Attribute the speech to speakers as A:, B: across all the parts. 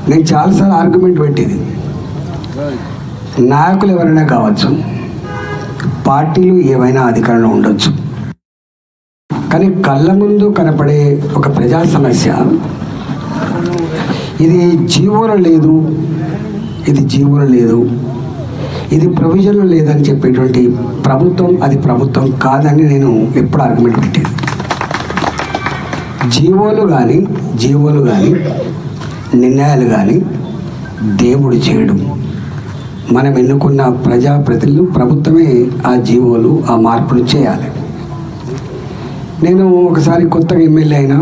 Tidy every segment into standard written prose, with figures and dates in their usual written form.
A: నేను చాలాసార్లు ఆర్గ్యుమెంట్ పెట్టేది, నాయకులు ఎవరైనా కావచ్చు, పార్టీలు ఏవైనా అధికారంలో ఉండొచ్చు, కానీ కళ్ళ ముందు కనపడే ఒక ప్రజా సమస్య ఇది జీవోలో లేదు, ఇది జీవోలో లేదు, ఇది ప్రొవిజన్లో లేదని చెప్పేటువంటి ప్రభుత్వం అది ప్రభుత్వం కాదని నేను ఎప్పుడు ఆర్గ్యుమెంట్ పెట్టేది. జీవోలు కానీ నిర్ణయాలు కానీ దేవుడు చేయడం, మనం ఎన్నుకున్న ప్రజాప్రతినిధులు ప్రభుత్వమే ఆ జీవోలు ఆ మార్పులు చేయాలి. నేను ఒకసారి కొత్తగా ఎమ్మెల్యే అయినా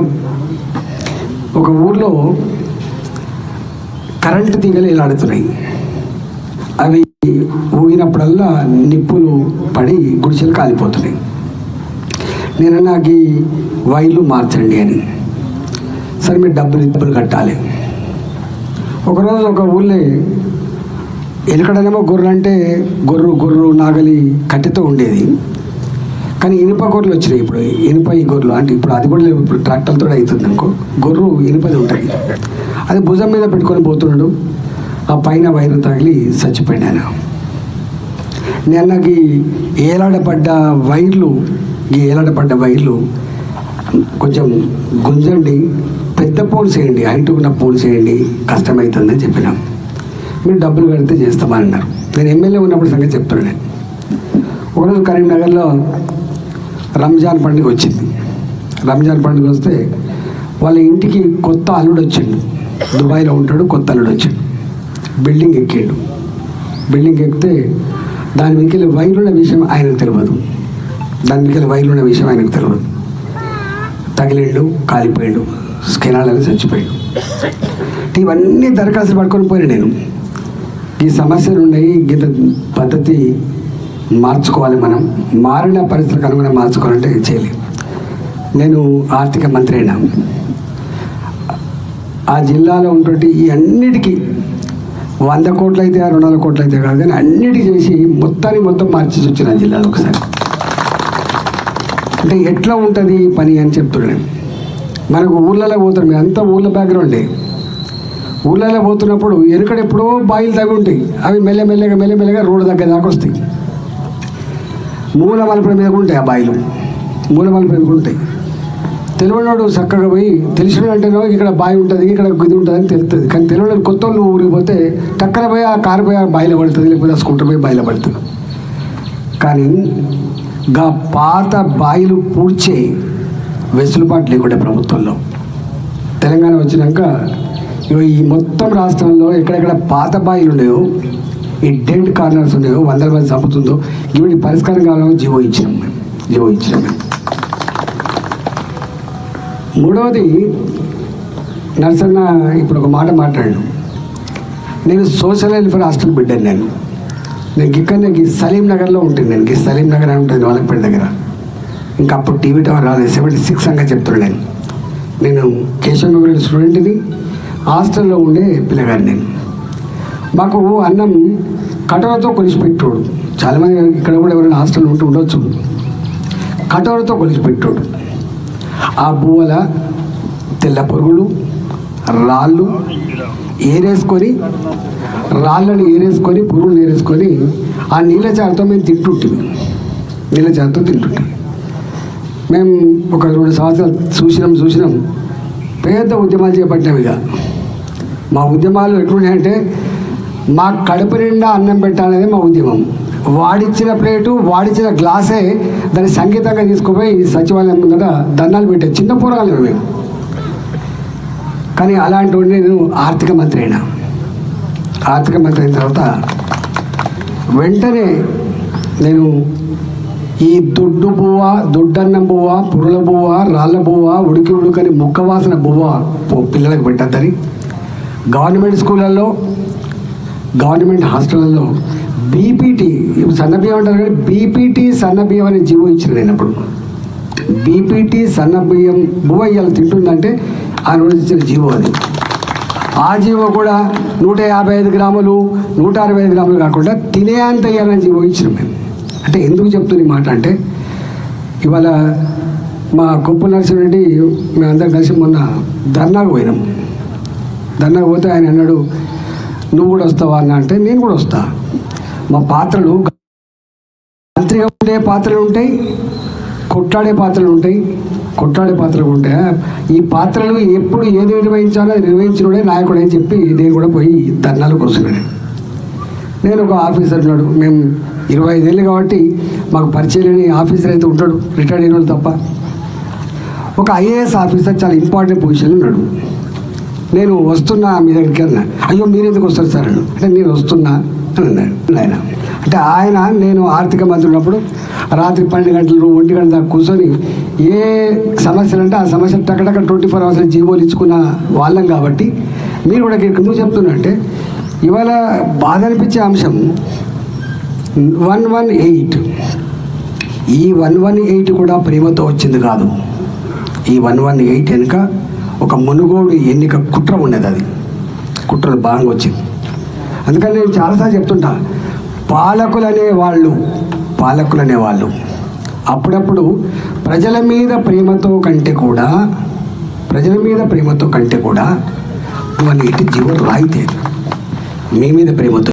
A: ఒక ఊర్లో కరెంటు తీగలు ఎలాడుతున్నాయి, అవి ఊగినప్పుడల్లా నిప్పులు పడి గుడిసెలు కాలిపోతున్నాయి. నేను నాకు ఈ వైర్లు మార్చండి అని. సరే మీరు డబ్బులు కట్టాలి. ఒకరోజు ఒక ఊళ్ళో ఎనకడనేమో గొర్రెలు అంటే గొర్రు నాగలి కట్టెతో ఉండేది, కానీ ఇనుప గొర్రెలు వచ్చినాయి. ఇప్పుడు ఇనుప ఈ గొర్రెలు అంటే ఇప్పుడు అది కూడా లేవు, ఇప్పుడు ట్రాక్టర్తో అవుతుంది అనుకో. గొర్రు ఇనుపది ఉంటుంది, అది భుజం మీద పెట్టుకొని పోతున్నాడు, ఆ పైన వైరు తగిలి చచ్చిపోయినాను. నేను నాకు ఏలాడపడ్డ వైర్లు కొంచెం గుంజండి, పెద్ద పోల్స్ వేయండి, హైట్ ఉన్న పోల్స్ వేయండి, కష్టమవుతుందని చెప్పినాం. మీరు డబ్బులు కడితే చేస్తామని అన్నారు. నేను ఎమ్మెల్యే ఉన్నప్పుడు సంగతి చెప్తున్నాను. నేను ఒకరోజు కరీంనగర్లో రంజాన్ పండుగ వచ్చింది. రంజాన్ పండుగ వస్తే వాళ్ళ ఇంటికి కొత్త అల్లుడు వచ్చిండు, దుబాయ్లో ఉంటాడు, కొత్త అల్లుడు వచ్చిండు. బిల్డింగ్ ఎక్కిండు. బిల్డింగ్ ఎక్కితే దాని మీకెళ్ళి వైర్లున్న విషయం ఆయనకు తెలియదు, తగిలిండు, కాలిపోయాడు, స్కెనాలని చచ్చిపోయాడు. ఇవన్నీ దరఖాస్తులు పట్టుకొని పోయినా నేను. ఈ సమస్యలు ఉన్నాయి, గీత పద్ధతి మార్చుకోవాలి, మనం మారిన పరిస్థితులకు అనుగుణంగా మార్చుకోవాలంటే చేయలేదు. నేను ఆర్థిక మంత్రి అయినా ఆ జిల్లాలో ఉన్నటువంటి ఈ అన్నిటికీ 100 కోట్లు అయితే 200 కోట్లు అయితే కాదు, కానీ అన్నిటికీ చేసి మొత్తం మార్చేసి వచ్చిన జిల్లాలో ఒకసారి. అంటే ఎట్లా ఉంటుంది పని అని చెప్తున్నాను. మనకు ఊళ్ళలో పోతారు, మీరు అంతా ఊళ్ళో బ్యాక్గ్రౌండే. ఊళ్ళలో పోతున్నప్పుడు ఎరుకడెప్పుడో బాయిలు తగ్గి ఉంటాయి, అవి మెల్లమెల్లగా రోడ్డు దగ్గర దాకా వస్తాయి. మూల మలుపుల మీద ఉంటాయి, ఆ బాయిలు మూల మలుపుల మీద ఉంటాయి. తెలియనాడు చక్కగా పోయి తెలిసిన అంటేనో ఇక్కడ బావి ఉంటుంది, ఇక్కడ ఇది ఉంటుంది అని తెలుస్తుంది. కానీ తెలియని కొత్త వాళ్ళు ఊరికి పోతే టక్కన పోయి ఆ కారు పోయి ఆ బాయిలో పడుతుంది, లేకపోతే ఆ స్కూటర్ పోయి బాయిలో పడుతుంది. కానీ గా పాత బాయిలు పూడ్చే వెసులుబాటు లేకుండా ప్రభుత్వంలో తెలంగాణ వచ్చినాక ఈ మొత్తం రాష్ట్రంలో ఎక్కడెక్కడ పాత బాయిలు ఉన్నాయో, ఈ డెడ్ కార్నర్స్ ఉన్నాయో, 100 మంది చంపుతుందో ఇవి పరిష్కారం కావాలని జీవో ఇచ్చినాం మేము. మూడవది, నరసన్న ఇప్పుడు ఒక మాట మాట్లాడాడు. నేను సోషల్ వెల్ఫేర్ హాస్టల్ బిడ్డాను. నేను ఇక్కడనే సలీం నగర్లో ఉంటుంది. నేను సలీం నగర్ అని ఉంటుంది వాళ్ళపేట దగ్గర. ఇంకా అప్పుడు టీవీ టవర్ రాలేదు, 76 అంగా చెప్తున్నాను. నేను కేశవ మెమోరియల్ స్టూడెంట్ని, హాస్టల్లో ఉండే పిల్లగాడు. నేను మాకు అన్నం కటోరతో కొలిసిపెట్టోడు. చాలామంది ఇక్కడ కూడా ఎవరైనా హాస్టల్ ఉండొచ్చు. కటోరతో కొలిసిపెట్టోడు. ఆ బువ్వల తెల్ల పురుగులు, రాళ్ళు రాళ్ళని ఏరేసుకొని పురుగులు ఏరేసుకొని ఆ నీళ్ళ చారుతో మేము తింటుంటాం. మేము ఒక 2 సంవత్సరాలు చూసినాం. పెద్ద ఉద్యమాలు చేపట్టినాం. ఇక మా ఉద్యమాలు ఎట్లున్నాయంటే, మా కడుపు నిండా అన్నం పెట్టాలనేది మా ఉద్యమం. వాడిచ్చిన ప్లేటు, వాడిచ్చిన గ్లాసే దాన్ని సంగీతంగా తీసుకుపోయి సచివాలయం ముందర దండాలు పెట్టే చిన్న పోరాలు మేము. కానీ అలాంటి నేను ఆర్థిక మంత్రి అయిన తర్వాత వెంటనే నేను ఈ దొడ్డన్నం బువ్వ, పురుల బువ్వ, రాళ్ళ బువ్వ, ఉడికని ముక్కవాసన బువ్వ పిల్లలకు పెట్టద్దని గవర్నమెంట్ స్కూళ్ళల్లో, గవర్నమెంట్ హాస్టళ్ళల్లో బీపీటీ సన్నబియ్యం అంటారు, కానీ బీపీటీ సన్నబియ్యం అనే జీవో ఇచ్చిన నేను అప్పుడు. బీపీటీ సన్నబియ్యం బువ్వ ఇవాళ తింటుందంటే ఆ రోజు ఇచ్చిన జీవో అది. ఆ జీవో కూడా 155 గ్రాములు 165 గ్రాములు కాకుండా తినే అంత ఇవ్వాలని జీవో ఇచ్చినాం మేము. అంటే ఎందుకు చెప్తున్న మాట అంటే, ఇవాళ మా కొప్పు నరసింహరెడ్డి మేమందరం కలిసి మొన్న ధర్నాకు పోయినాం. ధర్నాకు పోతే ఆయన అన్నాడు, నువ్వు కూడా వస్తావా అన్న అంటే నేను కూడా వస్తా. మా పాత్రలు మంత్రిగా ఉండే పాత్రలు ఉంటాయి, కొట్లాడే పాత్రలు ఉంటాయి. కొట్లాడే పాత్రలు ఉంటాయి. ఈ పాత్రలు ఎప్పుడు ఏది నిర్వహించాలో అది నిర్వహించినోడే నాయకుడు అని చెప్పి నేను కూడా పోయి ధర్నాలు కూర్చున్నాను. నేను ఒక ఆఫీసర్ ఉన్నాడు, మేము 25 ఏళ్ళు కాబట్టి మాకు పరిచయం లేని ఆఫీసర్ అయితే ఉంటాడు, రిటైర్డ్ అయిన వాళ్ళు తప్ప. ఒక ఐఏఎస్ ఆఫీసర్ చాలా ఇంపార్టెంట్ పొజిషన్ ఉన్నాడు. నేను వస్తున్నా మీ దగ్గరికి అన్నా. అయ్యో మీరు ఎందుకు వస్తారు సార్ అన్నాడు. అంటే నేను వస్తున్నా అని అన్నాడు ఆయన. అంటే ఆయన నేను ఆర్థిక మంత్రి ఉన్నప్పుడు రాత్రి 12 గంటలు 1 గంట దాకా కూర్చొని ఏ సమస్యలు అంటే ఆ సమస్యలు టక్కడక్క 24 అవర్స్ జీవోలు ఇచ్చుకున్న వాళ్ళం కాబట్టి మీరు కూడా ఎందుకు చెప్తున్నా అంటే ఇవాళ బాధ అనిపించే అంశం 118. ఈ 118 కూడా ప్రేమతో వచ్చింది కాదు. ఈ 118 వెనుక ఒక మునుగోడు ఎన్నిక కుట్ర ఉన్నది. అది కుట్రలు బాగా వచ్చింది. అందుకని నేను చాలాసార్లు చెప్తుంటా, పాలకులు అనేవాళ్ళు అప్పుడప్పుడు ప్రజల మీద ప్రేమతో కంటే కూడా 118 జీవో రాయితే మీ మీద ప్రేమతో